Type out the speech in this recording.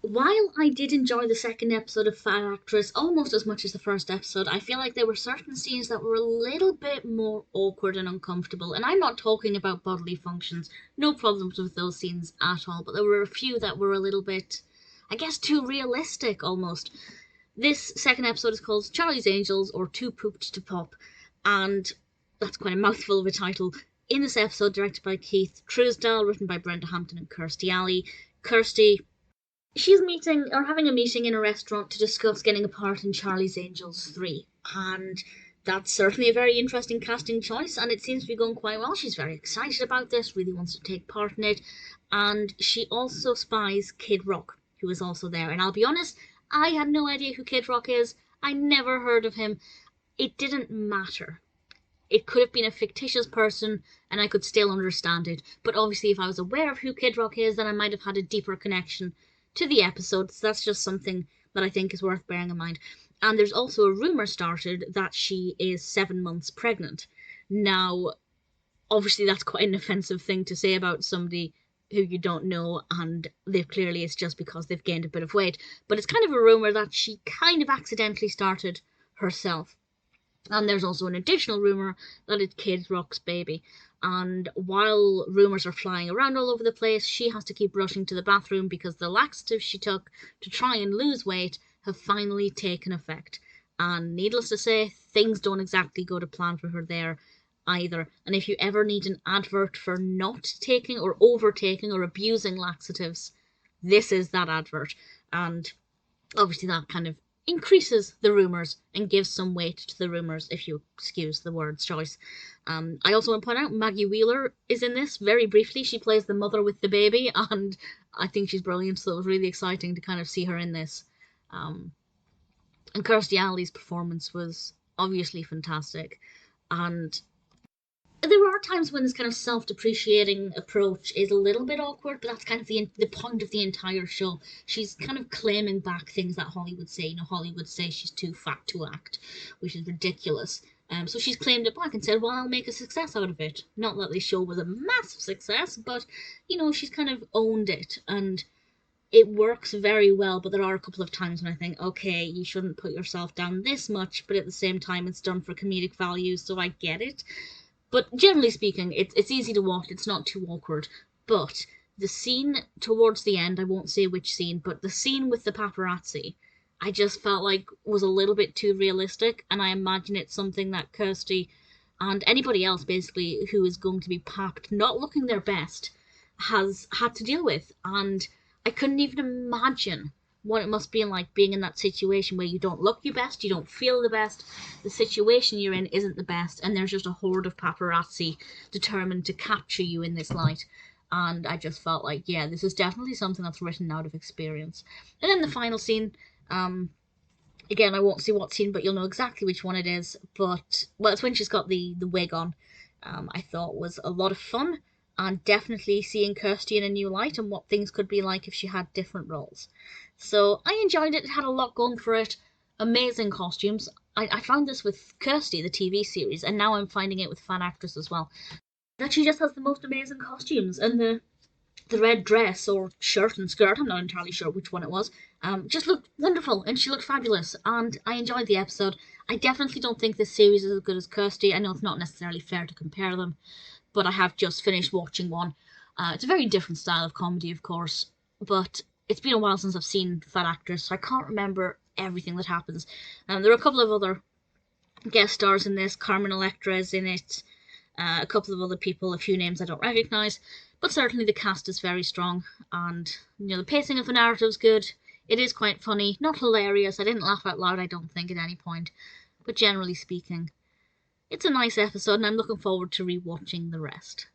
while I did enjoy the second episode of Fat Actress almost as much as the first episode, I feel like there were certain scenes that were a little bit more awkward and uncomfortable. And I'm not talking about bodily functions, no problems with those scenes at all, but there were a few that were a little bit, I guess, too realistic almost. This second episode is called Charlie's Angels, or Too Pooped to Pop, and that's quite a mouthful of a title. In this episode, directed by Keith Truesdell, written by Brenda, Hampton and Kirstie. Kirstie, she's having a meeting in a restaurant to discuss getting a part in Charlie's Angels 3. And that's certainly a very interesting casting choice, and it seems to be going quite well. She's very excited about this, really wants to take part in it. And she also spies Kid Rock, who is also there. And I'll be honest, I had no idea who Kid Rock is. I never heard of him. It didn't matter. It could have been a fictitious person, and I could still understand it. But obviously, if I was aware of who Kid Rock is, then I might have had a deeper connection to the episode. So that's just something that I think is worth bearing in mind. And there's also a rumour started that she is 7 months pregnant. Now, obviously, that's quite an offensive thing to say about somebody who you don't know, and clearly it's just because they've gained a bit of weight. But it's kind of a rumour that she kind of accidentally started herself. And there's also an additional rumour that it's Kid Rock's baby. And while rumours are flying around all over the place, she has to keep rushing to the bathroom because the laxatives she took to try and lose weight have finally taken effect. And needless to say, things don't exactly go to plan for her there either. And if you ever need an advert for not taking or overtaking or abusing laxatives, this is that advert. And obviously that kind of increases the rumours and gives some weight to the rumours, if you excuse the word's choice. I also want to point out Maggie Wheeler is in this very briefly. She plays the mother with the baby, and I think she's brilliant, so it was really exciting to kind of see her in this. And Kirstie Alley's performance was obviously fantastic, and there are times when this kind of self-depreciating approach is a little bit awkward, but that's kind of the point of the entire show. She's kind of claiming back things that Hollywood say. You know, Hollywood say she's too fat to act, which is ridiculous. So she's claimed it back and said, well, I'll make a success out of it. Not that the show was a massive success, but, you know, she's kind of owned it, and it works very well. But there are a couple of times when I think, okay, you shouldn't put yourself down this much, but at the same time, it's done for comedic value, so I get it. But generally speaking, it's easy to watch, it's not too awkward. But the scene towards the end, I won't say which scene, but the scene with the paparazzi, I just felt like was a little bit too realistic, and I imagine it's something that Kirstie and anybody else basically who is going to be papped, not looking their best, has had to deal with. And I couldn't even imagine what it must be like being in that situation where you don't look your best, you don't feel the best, the situation you're in isn't the best, and there's just a horde of paparazzi determined to capture you in this light. And I just felt like, yeah, this is definitely something that's written out of experience. And then the final scene, again, I won't say what scene, but you'll know exactly which one it is. But, well, it's when she's got the wig on. I thought was a lot of fun, and definitely seeing Kirstie in a new light and what things could be like if she had different roles. So I enjoyed it. It had a lot going for it. Amazing costumes. I found this with Kirstie, the TV series, and now I'm finding it with Fat Actress as well. That she just has the most amazing costumes. And the red dress or shirt and skirt, I'm not entirely sure which one it was, just looked wonderful, and she looked fabulous. And I enjoyed the episode. I definitely don't think this series is as good as Kirstie. I know it's not necessarily fair to compare them, but I have just finished watching one. It's a very different style of comedy, of course, but it's been a while since I've seen Fat Actress, so I can't remember everything that happens. There are a couple of other guest stars in this. Carmen Electra is in it. A couple of other people, a few names I don't recognise. But certainly the cast is very strong. And, you know, the pacing of the narrative's good. It is quite funny. Not hilarious. I didn't laugh out loud, I don't think, at any point. But generally speaking, it's a nice episode, and I'm looking forward to rewatching the rest.